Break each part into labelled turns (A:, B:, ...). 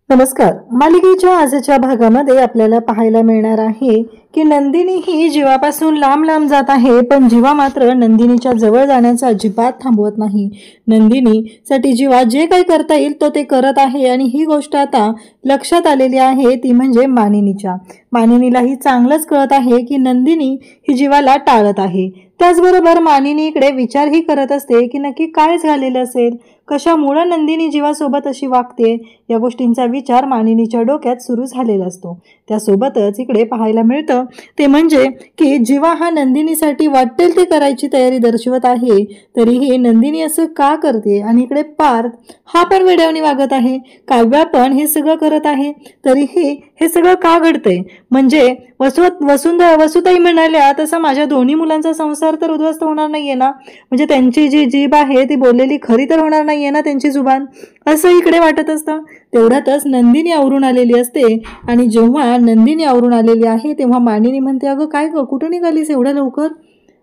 A: नमस्कार. मालिकेच्या आजच्या भागामध्ये आपल्याला पाहायला मिळणार आहे की नंदिनी ही जीवापासून लांब लांब जात आहे, पण जीवा मात्र नंदिनीच्या जवळ जाण्याचा अजिबात थांबवत नाही. नंदिनीसाठी जीवा जे काही करता येईल तो ते करत आहे आणि ही गोष्ट आता लक्षात आलेली आहे ती म्हणजे मानिनीच्या. मानिनीलाही चांगलंच कळत आहे की नंदिनी ही जीवाला टाळत आहे. त्याचबरोबर मानिनी इकडे विचारही करत असते की नक्की काय झालेलं असेल, कशामुळे नंदिनी जीवासोबत अशी वागते, या गोष्टींचा विचार मानिनीच्या डोक्यात सुरू झालेला असतो. त्यासोबतच इकडे पाहायला मिळतं ते म्हणजे की जीवा हा नंदिनीसाठी वाटेल ते करायची तयारी दर्शवत आहे, तरीही नंदिनी असं का करते. आणि इकडे पार्थ हा पण वेड्यावानी वागत आहे. काव्या पण हे सगळं करत आहे, तरीही हे सगळं का घडतंय. म्हणजे वसुताई म्हणाल्या तसं माझ्या दोन्ही मुलांचा संसार तर उद्ध्वस्त होणार नाहीये ना, म्हणजे त्यांची जी जीभ आहे ती बोललेली खरी तर होणार नाहीये ना, त्यांची जुबान, असं इकडे वाटत असतं. तेवढ्यातच नंदिनी आवरून आलेली असते आणि जेव्हा नंदिनी आवरून आलेली आहे तेव्हा मानिनी म्हणते, अगं काय ग, कुठं निघालीस एवढ्या लवकर,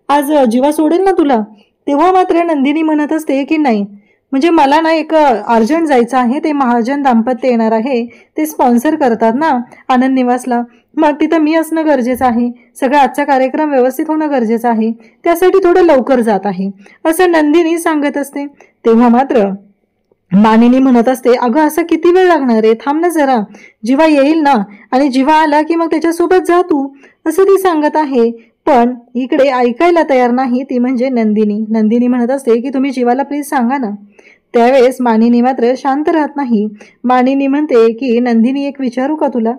A: आज जीवा सोडेल ना तुला. तेव्हा मात्र नंदिनी म्हणत असते की नाही, म्हणजे मला ना एक अर्जंट जायचं आहे, ते महाजन दाम्पत्य येणार आहे, ते स्पॉन्सर करतात ना आनंद निवासला, मग तिथं मी असणं गरजेचं आहे, सगळा आजचा कार्यक्रम व्यवस्थित होणं गरजेचं आहे, त्यासाठी थोडं लवकर जात आहे, असं नंदिनी सांगत असते. तेव्हा मात्र मानिनी म्हणत असते, अगं असं किती वेळ लागणार आहे, थांब ना जरा, जीवा येईल ना, आणि जीवा आला की मग त्याच्यासोबत जा तू, असं ती सांगत आहे. पण इकडे ऐकायला तयार नाही ती म्हणजे नंदिनी म्हणत असते की तुम्ही जीवाला प्लीज सांगा ना. त्यावेळेस मानिनी मात्र शांत राहत नाही. मानिनी म्हणते की नंदिनी एक विचारू का तुला,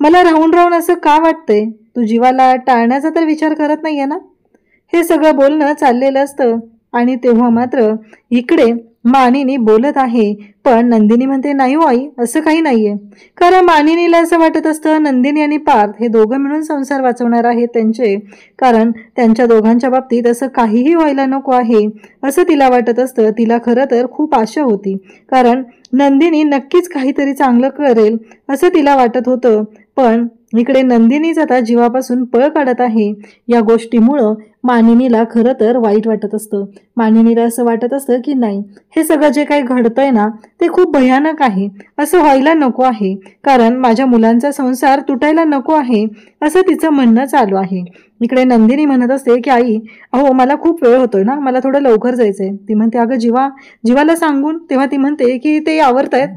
A: मला राहून राहून असं का वाटतंय, तू जीवाला टाळण्याचा तर विचार करत नाहीये ना. हे सगळं बोलणं चाललेलं असतं आणि तेव्हा मात्र इकडे मानिनी बोलत आहे, पण नंदिनी म्हणते नाही हो आई, असं काही नाहीये. कारण मानिनीला असं वाटत असतं नंदिनी आणि पार्थ हे दोघं मिळून संसार वाचवणार आहेत त्यांचे, कारण त्यांच्या दोघांच्या बाबतीत असं काहीही व्हायला नको आहे असं तिला वाटत असतं. तिला खरं तर खूप आशा होती, कारण नंदिनी नक्कीच काहीतरी चांगलं करेल असं तिला वाटत होतं. पण इकडे नंदिनीच आता जीवापासून पळ काढत आहे. या गोष्टीमुळं मानिनीला खरं तर वाईट वाटत असतं. मानिनीला असं वाटत असतं की नाही, हे सगळं जे काही घडतंय ना ते खूप भयानक आहे, असं व्हायला नको आहे, कारण माझ्या मुलांचा संसार तुटायला नको आहे, असं तिचं म्हणणं चालू आहे. इकडे नंदिनी म्हणत असते की आई, अहो मला खूप वेळ होतोय ना, मला थोडं लवकर जायचंय. ती म्हणते, अगं जीवाला सांगून, तेव्हा ती म्हणते की ते आवरतायत,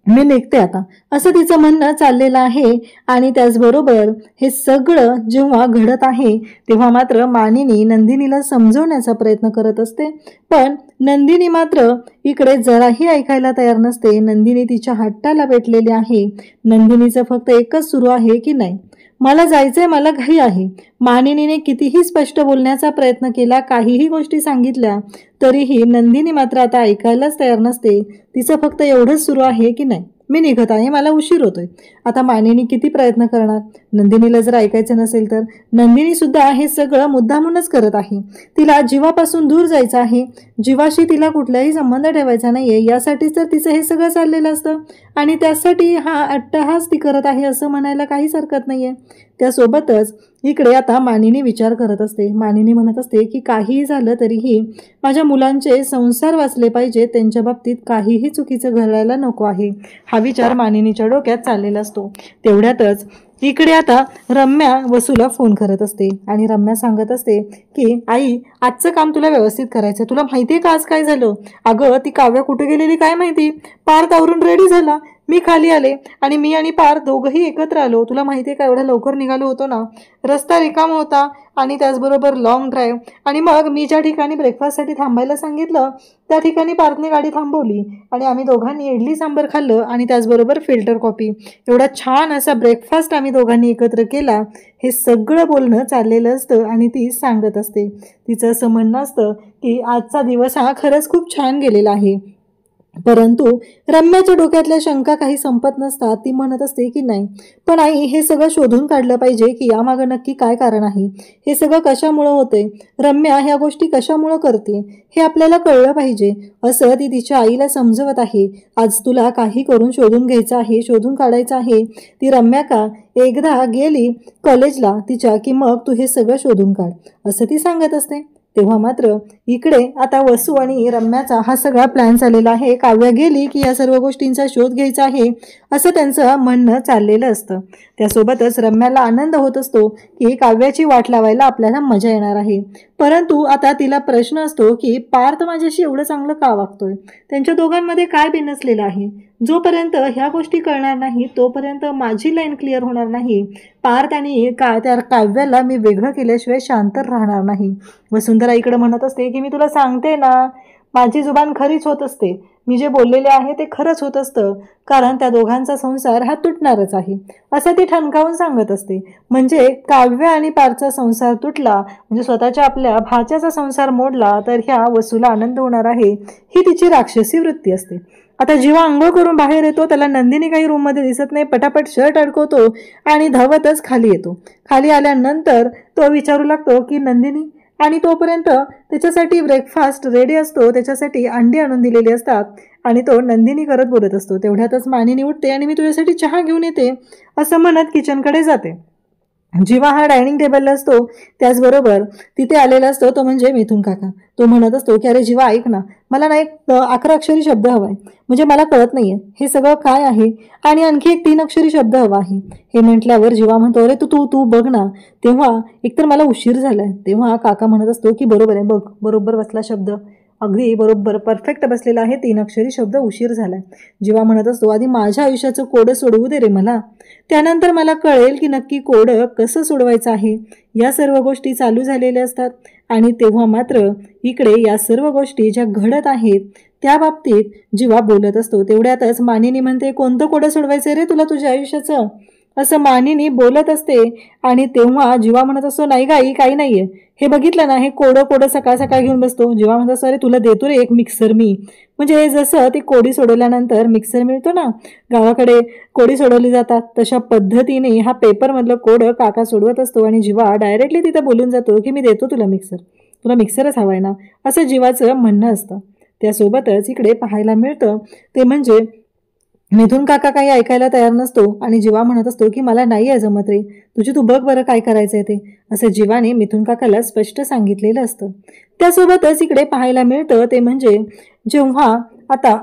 A: मी निघते आता, असं तिचं म्हणणं चाललेलं आहे. आणि त्याचबरोबर हे सगळं जेव्हा घडत आहे तेव्हा मात्र मानिनी नंदिनीला समजवण्याचा प्रयत्न करत असते, पण नंदिनी मात्र इकडे जराही ऐकायला तयार नसते. नंदिनी तिच्या हट्टाला पेटलेली आहे. नंदिनीचं फक्त एकच सुरू आहे की नाही, मला जायचंय, मला घाई आहे. मानिनीने कितीही स्पष्ट बोलण्याचा प्रयत्न केला, काहीही गोष्टी सांगितल्या, तरीही नंदिनी मात्र आता ऐकायलाच तयार नसते. तिचं फक्त एवढंच सुरू आहे की नाही, मी निघत आहे, मला उशीर होतोय. आता मानिनी किती प्रयत्न करणार, नंदिनीला जर ऐकायचं नसेल तर. नंदिनी सुद्धा हे सगळं मुद्दामूनच करत आहे. तिला जीवापासून दूर जायचं आहे, जीवाशी तिला कुठलाही संबंध ठेवायचा नाहीये, यासाठीच तर तिचं हे सगळं चाललेलं असतं. आणि त्यासाठी हा अट्टहास ती करत आहे असं म्हणायला काहीच हरकत नाहीये. त्यासोबतच इकडे आता मानिनी विचार करत असते. मानिनी म्हणत असते की काहीही झालं तरीही माझ्या मुलांचे संसार वाचले पाहिजे, त्यांच्या बाबतीत काहीही चुकीचं घडायला नको आहे, हा विचार मानिनीच्या डोक्यात चाललेला असतो. तेवढ्यातच इकडे आता रम्या वसूला फोन करत असते आणि रम्या सांगत असते की आई, आजचं काम तुला व्यवस्थित करायचं, तुला माहितीये का आज काय झालं. अगं ती काव्या कुठे गेलेली काय माहिती, पार्थ आवरून रेडी झाला, मी खाली आले आणि मी आणि पार्थ दोघंही एकत्र आलो. तुला माहितीये का, एवढ्या लवकर निघालो होतो ना, रस्ता रिकामा होता आणि त्याचबरोबर लॉंग ड्राईव्ह, आणि मग मी ज्या ठिकाणी ब्रेकफास्टसाठी थांबायला सांगितलं त्या ठिकाणी पार्थने गाडी थांबवली आणि आम्ही दोघांनी इडली सांबर खाल्लं आणि त्याचबरोबर फिल्टर कॉफी, एवढा छान असा ब्रेकफास्ट आम्ही दोघांनी एकत्र केला. हे सगळं बोलणं चाललेलं असतं आणि ती सांगत असते. तिचं असं म्हणणं असतं की आजचा दिवस हा खरंच खूप छान गेलेला आहे. परंतु रम्याच्या डोक्यातल्या शंका काही संपत नसतात. ती म्हणत असते की नाही, पण आई, हे सगळं शोधून काढलं पाहिजे की यामागं नक्की काय कारण आहे, हे सगळं कशामुळं होतंय, रम्या ह्या गोष्टी कशामुळं करते, हे आपल्याला कळलं पाहिजे, असं ती तिच्या आईला समजवत आहे. आज तुला काही करून शोधून घ्यायचं आहे, शोधून काढायचं आहे. ती रम्या का एकदा गेली कॉलेजला तिच्या की मग तू हे सगळं शोधून काढ, असं ती सांगत असते. तेव्हा मात्र इकडे आता वसू आणि रम्याचा हा सगळा प्लॅन चाललेला आहे. काव्या गेली की या सर्व गोष्टींचा शोध घ्यायचा आहे असं त्यांचं म्हणणं चाललेलं असतं. त्यासोबतच रम्याला आनंद होत असतो की काव्याची वाट लावायला आपल्याला मजा येणार आहे. परंतु आता तिला प्रश्न असतो की पार्थ माझ्याशी एवढं चांगलं का वागतोय, त्यांच्या दोघांमध्ये काय बिनसलेलं आहे. जोपर्यंत ह्या गोष्टी कळणार नाही तोपर्यंत माझी लाईन क्लिअर होणार नाही. पार्थ आणि त्या काव्याला मी वेगळं केल्याशिवाय शांत राहणार नाही. वसुंधरा इकडे म्हणत असते की मी तुला सांगते ना, माझी जुबान खरीच होत असते. मी जे बोललेले आहे ते खरंच होत असतं, कारण त्या दोघांचा संसार हा तुटणारच आहे असं ती ठणकावून सांगत असते. म्हणजे काव्य आणि पार्थचा संसार तुटला म्हणजे स्वतःच्या आपल्या भाच्याचा संसार मोडला तर ह्या वसूला आनंद होणार आहे, ही तिची राक्षसी वृत्ती असते. आता जेव्हा अंघोळ करून बाहेर येतो त्याला नंदिनी काही रूममध्ये दिसत नाही. पटापट शर्ट अडकवतो आणि धावतच खाली येतो. खाली आल्यानंतर तो विचारू लागतो की नंदिनी, आणि तोपर्यंत त्याच्यासाठी ब्रेकफास्ट रेडी असतो. त्याच्यासाठी अंडी आणून दिलेली असतात आणि तो नंदिनी करत बोलत असतो. तेवढ्यातच मानिनी उठते आणि मी तुझ्यासाठी चहा घेऊन येते असं म्हणत किचनकडे जाते. जीवा हा डायनिंग टेबलला असतो. त्याचबरोबर तिथे आलेला असतो तो म्हणजे मिथुन काका. तो म्हणत असतो की अरे जीवा ऐक ना, मला ना एक 11 अक्षरी शब्द हवा आहे, म्हणजे मला कळत नाहीये हे सगळं काय आहे, आणि आणखी एक 3 अक्षरी शब्द हवा आहे. हे म्हटल्यावर जीवा म्हणतो अरे तू तू तू बघ ना. तेव्हा एकतर मला उशीर झालाय. तेव्हा काका म्हणत असतो की बरोबर आहे, बघ बरोबर बसला शब्द, अगदी बरोबर परफेक्ट बसलेला आहे, 3 अक्षरी शब्द, उशीर झालाय. जीवा म्हणत असतो आधी माझ्या आयुष्याचं कोड सोडवू दे रे मला, त्यानंतर मला कळेल की नक्की कोड कसं सोडवायचं आहे. या सर्व गोष्टी चालू झालेल्या असतात आणि तेव्हा मात्र इकडे या सर्व गोष्टी ज्या घडत आहेत त्या बाबतीत जीवा बोलत असतो. तेवढ्यातच मानिनी म्हणते कोणतं कोड सोडवायचं रे तुला तुझ्या आयुष्याचं, असं मानिनी बोलत असते. आणि तेव्हा जीवा म्हणत असतो नाही गाई काही नाहीये, हे बघितलं ना, हे कोडं सकाळ सकाळ घेऊन बसतो. जीवा म्हणत असतो अरे तुला देतो रे एक मिक्सर मी, म्हणजे जसं ती कोडी सोडवल्यानंतर मिक्सर मिळतो ना, गावाकडे कोडी सोडवली जातात तशा पद्धतीने हा पेपरमधलं कोड काका सोडवत असतो. आणि जीवा डायरेक्टली तिथं बोलून जातो की मी देतो तुला मिक्सर, तुला मिक्सरच हवाय ना, असं जीवाचं म्हणणं असतं. त्यासोबतच इकडे पाहायला मिळतं ते म्हणजे मिथुन काका काही ऐकायला तयार नसतो आणि जीवा म्हणत असतो की मला नाही आहे जमत रे, तुझी तू बघ बरं काय करायचंय ते, असं जीवाने मिथुन काकाला स्पष्ट सांगितलेलं असतं. त्यासोबतच इकडे पाहायला मिळतं ते म्हणजे जेव्हा आता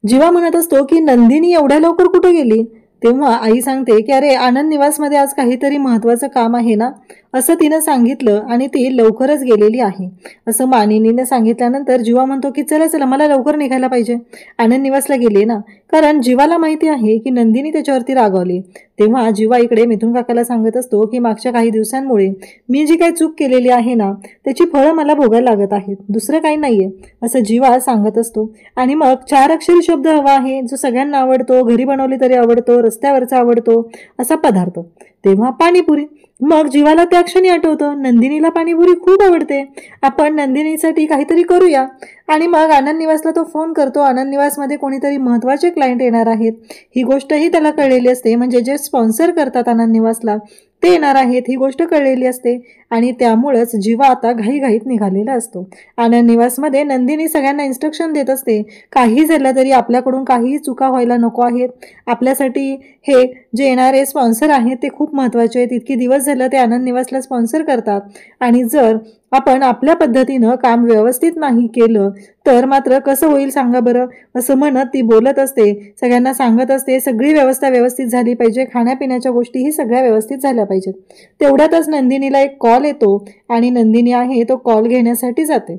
A: जीवा म्हणत असतो की नंदिनी एवढ्या लवकर कुठे गेली, तेव्हा आई सांगते की अरे आनंद निवासमध्ये आज काहीतरी महत्वाचं काम आहे ना, असं तिनं सांगितलं आणि ती लवकरच गेलेली आहे असं मानिनीने सांगितल्यानंतर जीवा म्हणतो की चला चला मला लवकर निघायला पाहिजे, आनंद निवासला गेली ना, कारण जीवाला माहिती आहे की नंदिनी त्याच्यावरती रागावली. तेव्हा जीवा इकडे मिथुन काकाला सांगत असतो की मागच्या काही दिवसांमुळे मी जी काही चूक केलेली आहे ना त्याची फळं मला भोगायला लागत आहेत, दुसरं काही नाहीये असं जीवा सांगत असतो. आणि मग 4 अक्षरी शब्द हवा आहे जो सगळ्यांना आवडतो, घरी बनवली तरी आवडतो, रस्त्यावरचा आवडतो असा पदार्थ, तेव्हा पाणीपुरी. मग जीवाला त्या क्षणी आठवतं नंदिनीला पाणीपुरी खूप आवडते, आपण नंदिनीसाठी काहीतरी करूया. आणि मग आनंद निवासला तो फोन करतो. आनंद निवासमध्ये कोणीतरी महत्त्वाचे क्लायंट येणार आहेत ही गोष्टही त्याला कळलेली असते, म्हणजे जे स्पॉन्सर करतात आनंद निवासला ते येणार आहेत ही गोष्ट कळलेली असते. आणि त्यामुळेच जीवा आता घाईघाईत निघालेला असतो. आनंद निवासमध्ये नंदिनी सगळ्यांना इन्स्ट्रक्शन देत असते काही झालं तरी आपल्याकडून काहीही चुका व्हायला नको आहेत, आपल्यासाठी हे जे येणारे स्पॉन्सर आहेत ते खूप महत्त्वाचे आहेत, इतके दिवस झालं ते आनंद निवासला स्पॉन्सर करतात आणि जर आपण आपल्या पद्धतीनं काम व्यवस्थित नाही केलं तर मात्र कसं होईल सांगा बरं, असं म्हणत ती बोलत असते, सगळ्यांना सांगत असते सगळी व्यवस्था व्यवस्थित झाली पाहिजे, खाण्यापिण्याच्या गोष्टीही सगळ्या व्यवस्थित झाल्या पाहिजेत. तेवढ्यातच नंदिनीला एक कॉल येतो आणि नंदिनी आहे तो कॉल घेण्यासाठी जाते.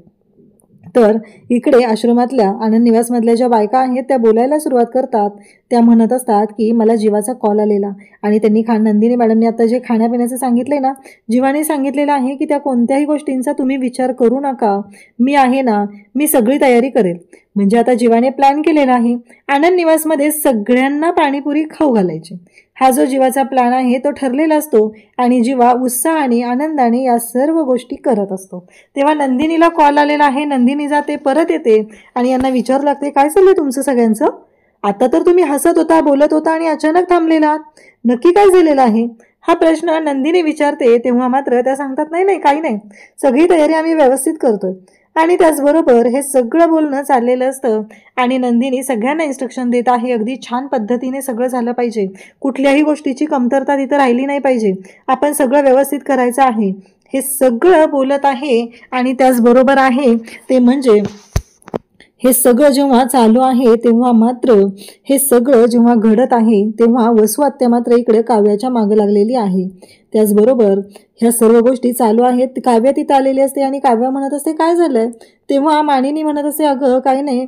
A: तर इकडे आश्रमातल्या आनंद निवासमधल्या ज्या बायका आहेत त्या बोलायला सुरुवात करतात. त्या म्हणत असतात की मला जीवाचा कॉल आलेला आणि त्यांनी नंदिनी मॅडमने आता जे खाण्यापिण्याचं सांगितलंय ना, जीवाने सांगितलेलं आहे की त्या कोणत्याही गोष्टींचा तुम्ही विचार करू नका, मी आहे ना, मी सगळी तयारी करेल. म्हणजे आता जीवाने प्लॅन केलेला आहे आनंद निवासमध्ये सगळ्यांना पाणीपुरी खाऊ घालायची. हा जो जीवाचा प्लॅन आहे तो ठरलेला असतो आणि जीवा उत्साह आणि आनंदाने या सर्व गोष्टी करत असतो. तेव्हा नंदिनीला कॉल आलेला आहे. नंदिनी जाते, परत येते आणि यांना विचारू लागते काय चाललंय तुमचं सगळ्यांचं, आता तर तुम्ही हसत होता बोलत होता आणि अचानक थांबलेला, नक्की काय झालेलं आहे, हा प्रश्न नंदिनी विचारते. तेव्हा मात्र त्या सांगतात नाही नाही काही नाही, सगळी तयारी आम्ही व्यवस्थित करतोय. आणि त्याचबरोबर हे सगळं बोलणं चाललेलं असतं आणि नंदिनी सगळ्यांना इन्स्ट्रक्शन देत आहे अगदी छान पद्धतीने सगळं झालं पाहिजे, कुठल्याही गोष्टीची कमतरता तिथं राहिली नाही पाहिजे, आपण सगळं व्यवस्थित करायचं आहे. हे सगळं बोलत आहे. आणि त्याचबरोबर आहे ते म्हणजे हे सगळं जेव्हा चालू आहे तेव्हा मात्र हे सगळं जेव्हा घडत आहे तेव्हा वसू आत्या मात्र इकडे काव्याच्या मागे लागलेली आहे. त्याचबरोबर ह्या सर्व गोष्टी चालू आहेत. काव्या तिथं आलेली असते आणि काव्या म्हणत असते काय झालंय. तेव्हा मानिनी म्हणत असते अगं काही नाही,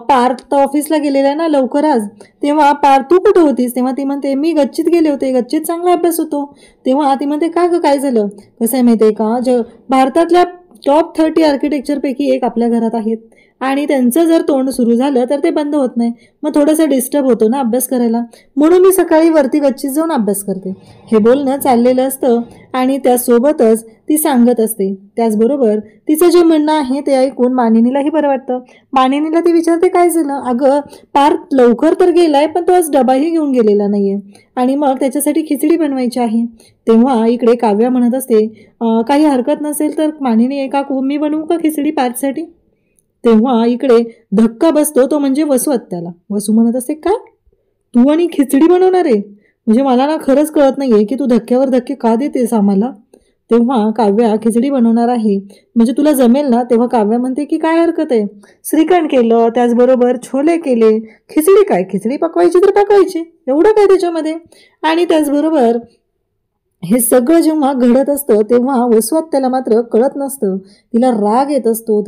A: पार्थ तर ऑफिसला गेलेला आहे ना लवकर आज. तेव्हा पार्थ तू कुठं होतीस. तेव्हा ती म्हणते मी गच्चीत गेले होते, गच्चीत चांगला अभ्यास होतो. तेव्हा ती म्हणते का गं काय झालं. कसं आहे माहिती आहे का, भारतातल्या टॉप 30 आर्किटेक्चरपैकी एक आपल्या घरात आहेत आणि त्यांचं जर तोंड सुरू झालं तर ते बंद होत नाही. मग थोडंसं डिस्टर्ब होतो ना अभ्यास करायला, म्हणून मी सकाळी वरती गच्चीत जाऊन अभ्यास करते. हे बोलणं चाललेलं असतं आणि त्यासोबतच ती सांगत असते. त्याचबरोबर तिचं जे म्हणणं आहे ते ऐकून मानिनीलाही बरं वाटतं. मानिनीला ती विचारते काय झालं. अगं पार्थ लवकर तर गेलाय पण तो आज डबाही घेऊन गेलेला नाहीये आणि मग त्याच्यासाठी खिचडी बनवायची आहे. तेव्हा इकडे काव्या म्हणत असते काही हरकत नसेल तर मानिनी काकू मी बनवू का खिचडी पार्थसाठी. तेव्हा इकडे धक्का बसतो तो म्हणजे वसू आत्याला. वसू म्हणत असते काय तू आणि खिचडी बनवणार आहे. म्हणजे मला ना खरंच कळत नाहीये की तू धक्क्यावर धक्के का देतेस आम्हाला. तेव्हा काव्या खिचडी बनवणार आहे म्हणजे तुला जमेल ना. तेव्हा काव्या म्हणते की काय हरकत आहे, श्रीखंड केलं त्याचबरोबर छोले केले, खिचडी काय खिचडी पकवायची तर पकवायची, एवढं काय त्याच्यामध्ये. आणि त्याचबरोबर हे सगळं जेव्हा घडत असतं तेव्हा वसू आत्याला मात्र कळत नसतं. तिला राग येत असतो.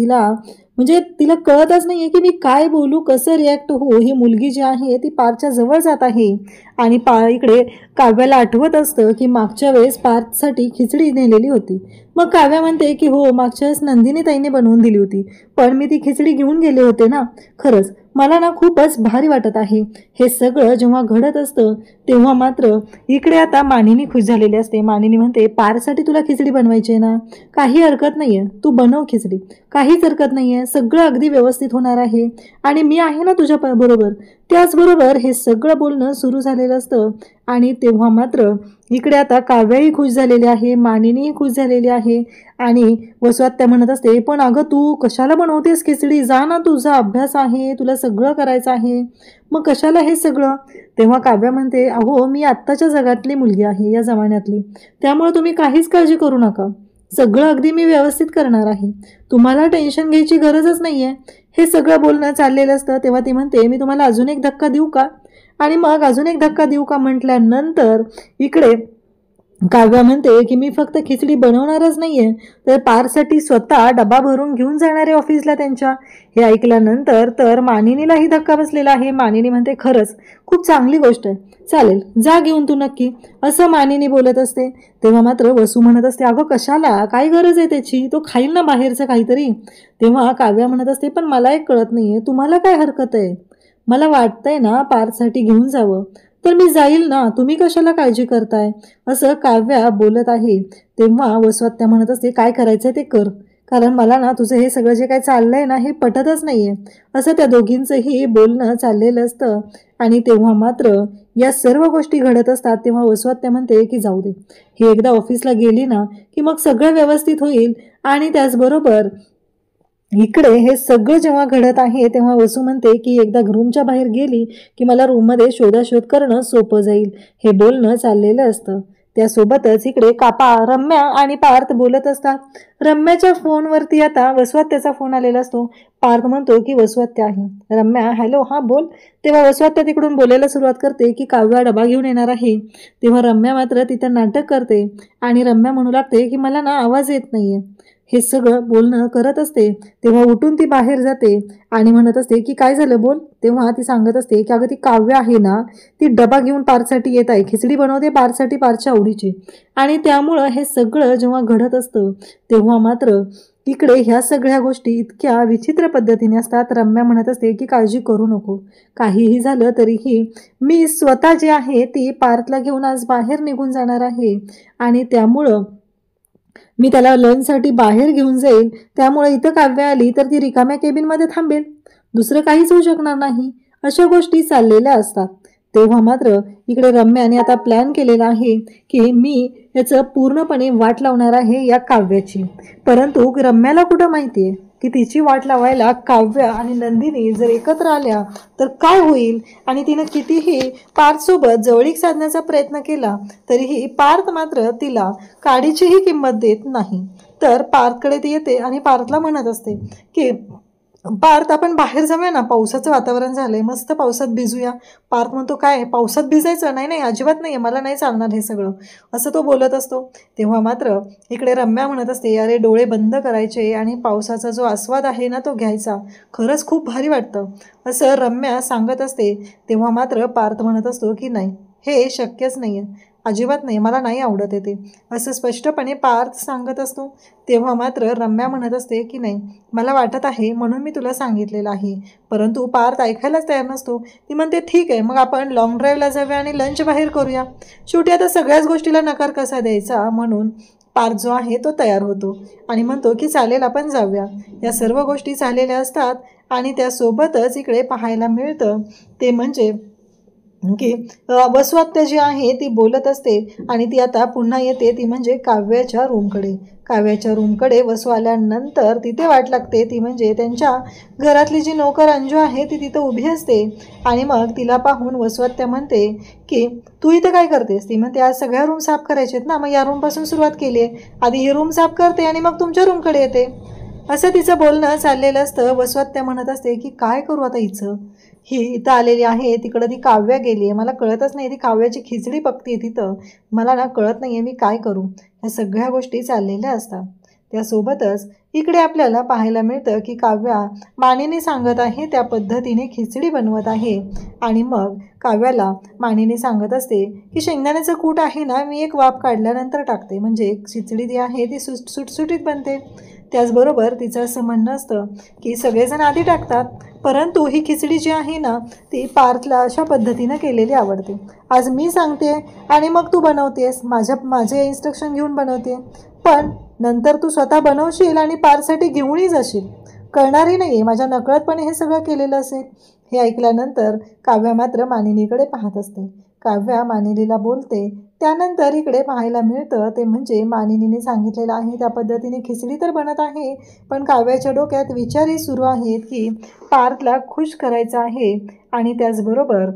A: म्हणजे तिला कळतच नाहीये की मी काय बोलू, कसं रिॲक्ट होऊ. ही मुलगी जी आहे ती पार्थच्या जवळ जात आहे आणि इकडे काव्याला आठवत असतं की मागच्या वेळेस पार्थसाठी खिचडी नेलेली होती. मग काव्या म्हणते की हो मागच्या वेळेस नंदिनी ताईने बनवून दिली होती पण मी ती खिचडी घेऊन गेले होते ना. खरंच मला ना खूपच भारी वाटत आहे. हे सगळं जेव्हा घडत असतं तेव्हा मात्र इकडे आता मानिनी खुश झालेली असते. मानिनी म्हणते पार्थसाठी तुला खिचडी बनवायची आहे ना, काही हरकत नाहीये, तू बनव खिचडी, काहीच हरकत नाहीये, सगळं अगदी व्यवस्थित होणार आहे आणि मी आहे ना तुझ्या बरोबर. त्याचबरोबर हे सगळं बोलणं सुरू झालेलं असतं आणि तेव्हा मात्र इकडे आता काव्याही खुश झालेली आहे, मानिनीही खुश झालेली आहे आणि वसू आत्या म्हणत असते पण अगं तू कशाला बनवतेस खिचडी, जा ना तुझा अभ्यास आहे, तुला सगळं करायचं आहे, मग कशाला हे सगळं. तेव्हा काव्या म्हणते अहो मी आत्ताच्या जगातली मुलगी आहे, या जमान्यातली, त्यामुळे तुम्ही काहीच काळजी करू नका, सगळं अगदी मी व्यवस्थित करणार आहे, तुम्हाला टेन्शन घ्यायची गरजच नाहीये. हे सगळं बोलणं चाललेलं असतं तेव्हा ती म्हणते मी तुम्हाला अजून एक धक्का देऊ का. आणि मग अजून एक धक्का देऊ का म्हटल्यानंतर इकडे काव्या म्हणते की मी फक्त खिचडी बनवणारच नाहीये तर पार्थसाठी स्वतः डबा भरून घेऊन जाणारे ऑफिसला त्यांच्या. हे ऐकल्यानंतर तर मानिनीलाही धक्का बसलेला आहे. मानिनी म्हणते खरंच खूप चांगली गोष्ट आहे, चालेल जा घेऊन तू नक्की, असं मानिनी बोलत असते. तेव्हा मात्र वसू म्हणत असते अगं कशाला, काय गरज आहे त्याची, तो खाईल ना बाहेरचं काहीतरी. तेव्हा काव्या म्हणत असते पण मला एक कळत नाहीये तुम्हाला काय हरकत आहे, मला वाटतंय ना पार्थसाठी घेऊन जावं तर मी जाईल ना, तुम्ही कशाला काळजी करताय, असं काव्या बोलत आहे. तेव्हा वसू आत्या म्हणत असते काय करायचंय ते कर, कारण मला ना तुझं हे सगळं जे काय चाललंय ना हे पटतच नाहीये, असं त्या दोघींचंही बोलणं चाललेलं असतं. आणि तेव्हा मात्र या सर्व गोष्टी घडत असतात तेव्हा वसू आत्या म्हणते की जाऊ दे, ही एकदा ऑफिसला गेली ना की मग सगळं व्यवस्थित होईल. आणि त्याचबरोबर इकडे हे सगळं जेव्हा घडत आहे तेव्हा वसू म्हणते की एकदा रूमच्या बाहेर गेली की मला रूममध्ये शोधाशोध करणं सोपं जाईल. हे बोलणं चाललेलं असतं. त्यासोबतच इकडे रम्या आणि पार्थ बोलत असतात. रम्याच्या फोनवरती आता वसू आत्याचा फोन आलेला असतो. पार्थ म्हणतो की वसू आत्या आहे. रम्या हॅलो हा बोल. तेव्हा वसू आत्या तिकडून बोलायला सुरुवात करते की काव्या डबा घेऊन येणार आहे. तेव्हा रम्या मात्र तिथं नाटक करते आणि रम्या म्हणू लागते की मला ना आवाज येत नाहीये. हे सगळं बोलणं करत असते तेव्हा उठून ती बाहेर जाते आणि म्हणत असते की काय झालं बोल. तेव्हा ती सांगत असते की अगं ती काव्य आहे ना ती डबा घेऊन पार्थसाठी येत आहे, खिचडी बनवते पार्थसाठी पार्थच्या आवडीची. आणि त्यामुळं हे सगळं जेव्हा घडत असतं तेव्हा मात्र इकडे ह्या सगळ्या गोष्टी इतक्या विचित्र पद्धतीने असतात. रम्या म्हणत असते की काळजी करू नको, काहीही झालं तरीही मी स्वतः जे आहे ती पार्थला घेऊन आज बाहेर निघून जाणार आहे आणि त्यामुळं मी त्याला लंचसाठी बाहेर घेऊन जाईल, त्यामुळे इथं काव्य आली तर ती रिकाम्या केबिनमध्ये थांबेल, दुसरं काहीच होऊ शकणार नाही, अशा गोष्टी चाललेल्या असतात. तेव्हा मात्र इकडे रम्याने आता प्लॅन केलेला आहे की मी याचं पूर्णपणे वाट लावणार आहे या काव्याची. परंतु रम्याला कुठं माहिती आहे की तिची वाट लावायला काव्या आणि नंदिनी जर एकत्र आल्या तर काय होईल, आणि तिनं कितीही पार्थसोबत जवळीक साधण्याचा प्रयत्न केला तरीही पार्थ मात्र तिला काडीचीही किंमत देत नाही. तर पार्थकडे ती येते आणि पार्थला म्हणत असते की पार्थ आपण बाहेर जाऊया ना, पावसाचं वातावरण झालंय, मस्त पावसात भिजूया. पार्थ म्हणतो काय पावसात भिजायचं, नाही नाही अजिबात नाही, मला नाही चालणार हे सगळं, असं तो बोलत असतो. तेव्हा मात्र इकडे रम्या म्हणत असते अरे डोळे बंद करायचे आणि पावसाचा जो आस्वाद आहे ना तो घ्यायचा, खरंच खूप भारी वाटतं, असं रम्या सांगत असते. तेव्हा मात्र पार्थ म्हणत असतो की नाही हे शक्यच नाही आहे, अजिबात नाही, मला नाही आवडत आहे ते, असं स्पष्टपणे पार्थ सांगत असतो. तेव्हा मात्र रम्या म्हणत असते की नाही मला वाटत आहे म्हणून मी तुला सांगितलेलं आहे. परंतु पार्थ ऐकायलाच तयार नसतो. ती म्हणते ठीक आहे मग आपण लॉंग ड्राईव्हला जाऊया आणि लंच बाहेर करूया. शेवटी आता सगळ्याच गोष्टीला नकार कसा द्यायचा म्हणून पार्थ जो आहे तो तयार होतो आणि म्हणतो की चालेल आपण जाऊया. या सर्व गोष्टी झालेल्या असतात आणि त्यासोबतच इकडे पाहायला मिळतं ते म्हणजे की वसुआत्या जी आहे ती बोलत असते आणि ती आता पुन्हा येते, ती म्हणजे काव्याच्या रूमकडे वसू आल्यानंतर तिथे वाट लागते. ती म्हणजे त्यांच्या घरातली जी नोकर अंजू आहे ती तिथं उभी असते आणि मग तिला पाहून वसुआत्या म्हणते की तू इथं काय करतेस. ती म्हणते आज सगळ्या रूम साफ करायचे आहेत ना, मग या रूमपासून सुरुवात केली आहे, आधी ही रूम साफ करते आणि मग तुमच्या रूमकडे येते, असं तिचं बोलणं चाललेलं असतं. वसुआत्या म्हणत असते की काय करू आता, ही इथं आलेली आहे, तिकडं ती काव्या गेली आहे, मला कळतच नाही, ती काव्याची खिचडी पकते तिथं, मला ना कळत नाही आहे मी काय करू. ह्या सगळ्या गोष्टी चाललेल्या असतात. त्यासोबतच इकडे आपल्याला पाहायला मिळतं की काव्या मानिनी सांगत आहे त्या पद्धतीने खिचडी बनवत आहे आणि मग काव्याला मानिनी सांगत असते की शेंगदाण्याचं कूट आहे ना मी एक वाफ काढल्यानंतर टाकते, म्हणजे खिचडी जी आहे ती सुटसुटीत बनते. त्याचबरोबर तिचं असं म्हणणं असतं की सगळेजण आधी टाकतात, परंतु ही खिचडी जी आहे ना ती पार्थला अशा पद्धतीनं केलेली आवडते. आज मी सांगते आणि मग तू बनवतेस, माझे इन्स्ट्रक्शन घेऊन बनवते, पण नंतर तू स्वतः बनवशील आणि पार्थसाठी घेऊनही जाशील, कळणारही नाही आहे, माझ्या नकळतपणे हे सगळं केलेलं असेल. हे ऐकल्यानंतर काव्या मात्र मानिनीकडे पाहत असते. काव्या मानिनीला बोलते. त्यानंतर इकडे पाहायला मिळतं ते म्हणजे मानिनीने सांगितलेलं आहे त्या पद्धतीने खिचडी तर बनत आहे, पण काव्याच्या डोक्यात विचारही सुरू आहेत की पार्थला खुश करायचं आहे आणि त्याचबरोबर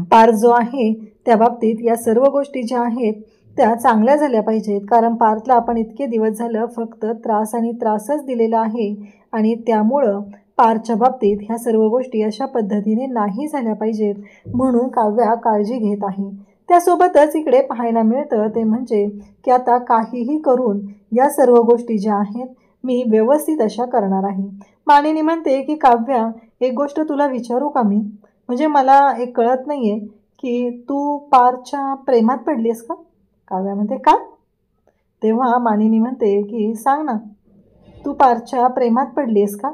A: पार्थ जो आहे त्या बाबतीत या सर्व गोष्टी ज्या आहेत त्या चांगल्या झाल्या पाहिजेत, कारण पार्थला आपण इतके दिवस झालं फक्त त्रास आणि त्रासच दिलेला आहे आणि त्यामुळं पार्थच्या बाबतीत ह्या सर्व गोष्टी अशा पद्धतीने नाही झाल्या पाहिजेत, म्हणून काव्या काळजी घेत आहे. त्यासोबतच इकडे पाहायला मिळतं ते म्हणजे की आता काहीही करून या सर्व गोष्टी ज्या आहेत मी व्यवस्थित अशा करणार आहे. मानिनी म्हणते की काव्या एक गोष्ट तुला विचारू का मी, म्हणजे मला एक कळत नाही आहे की तू पार्थच्या प्रेमात पडलीस का. काव्या म्हणते का. तेव्हा मानिनी म्हणते की सांग ना तू पार्थच्या प्रेमात पडलीस का.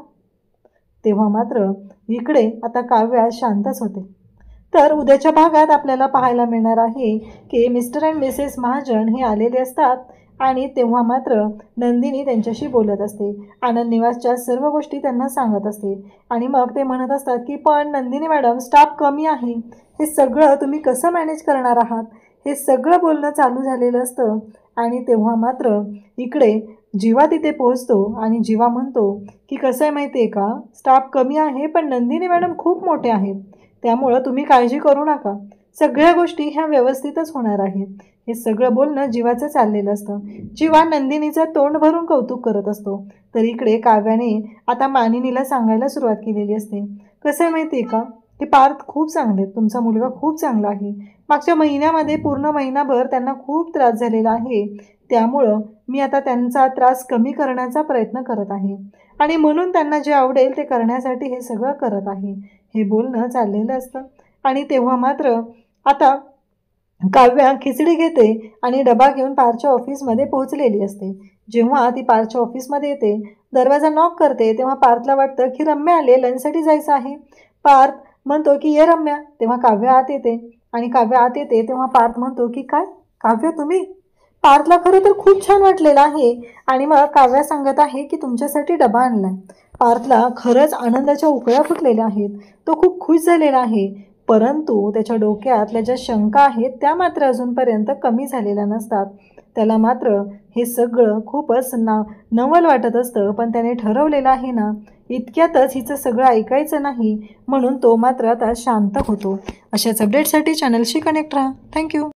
A: तेव्हा मात्र इकडे आता काव्या शांतच होते. तर उद्याच्या भागात आपल्याला पाहायला मिळणार आहे की मिस्टर अँड मिसेस महाजन हे आलेले असतात आणि तेव्हा मात्र नंदिनी त्यांच्याशी बोलत असते, आनंद निवासच्या सर्व गोष्टी त्यांना सांगत असते आणि मग ते म्हणत असतात की पण नंदिनी मॅडम स्टाफ कमी आहे, हे सगळं तुम्ही कसं मॅनेज करणार आहात, हे सगळं बोलणं चालू झालेलं असतं. आणि तेव्हा मात्र इकडे जीवा तिथे पोहोचतो आणि जीवा म्हणतो की कसं आहे माहिती आहे का, स्टाफ कमी आहे पण नंदिनी मॅडम खूप मोठे आहेत, त्यामुळं तुम्ही काळजी करू नका, सगळ्या गोष्टी ह्या व्यवस्थितच होणार आहेत. हे सगळं बोलणं जीवाचं चाललेलं असतं. जीवा नंदिनीचं तोंड भरून कौतुक करत असतो. तर इकडे काव्याने आता मानिनीला सांगायला सुरुवात केलेली असते, कसं आहे माहिती आहे का, हे पार्थ खूप चांगले आहेत, तुमचा मुलगा खूप चांगला आहे, मागच्या महिन्यामध्ये पूर्ण महिनाभर त्यांना खूप त्रास झालेला आहे, त्यामुळं मी आता त्यांचा त्रास कमी करण्याचा प्रयत्न करत आहे आणि म्हणून त्यांना जे आवडेल ते करण्यासाठी हे सगळं करत आहे. हे बोलणं चाललेलं असतं आणि तेव्हा मात्र आता काव्या खिचडी घेते आणि डबा घेऊन पार्थच्या ऑफिसमध्ये पोहोचलेली असते. जेव्हा ती पार्थच्या ऑफिसमध्ये येते, दरवाजा नॉक करते, तेव्हा पार्थला वाटतं की रम्या आले, लंचसाठी जायचं आहे. पार्थ म्हणतो की ये रम्या. तेव्हा काव्या आत येते आणि काव्या आत येते तेव्हा पार्थ म्हणतो की काय काव्या तुम्ही. पार्थला खरं तर खूप छान वाटलेलं आहे आणि मग काव्या सांगत आहे की तुमच्यासाठी डबा आणला. पार्थला खरंच आनंदाच्या उकळ्या फुटलेल्या आहेत, तो खूप खुश झालेला आहे, परंतु त्याच्या डोक्यातल्या ज्या शंका आहेत त्या मात्र अजूनपर्यंत कमी झालेल्या नसतात. त्याला मात्र हे सगळं खूपच नवल वाटत असतं, पण त्याने ठरवलेलं आहे ना इतक्यातच हिचं सगळं ऐकायचं नाही, म्हणून तो मात्र आता शांत होतो. अशाच अपडेटसाठी चॅनलशी कनेक्ट राहा. थँक्यू.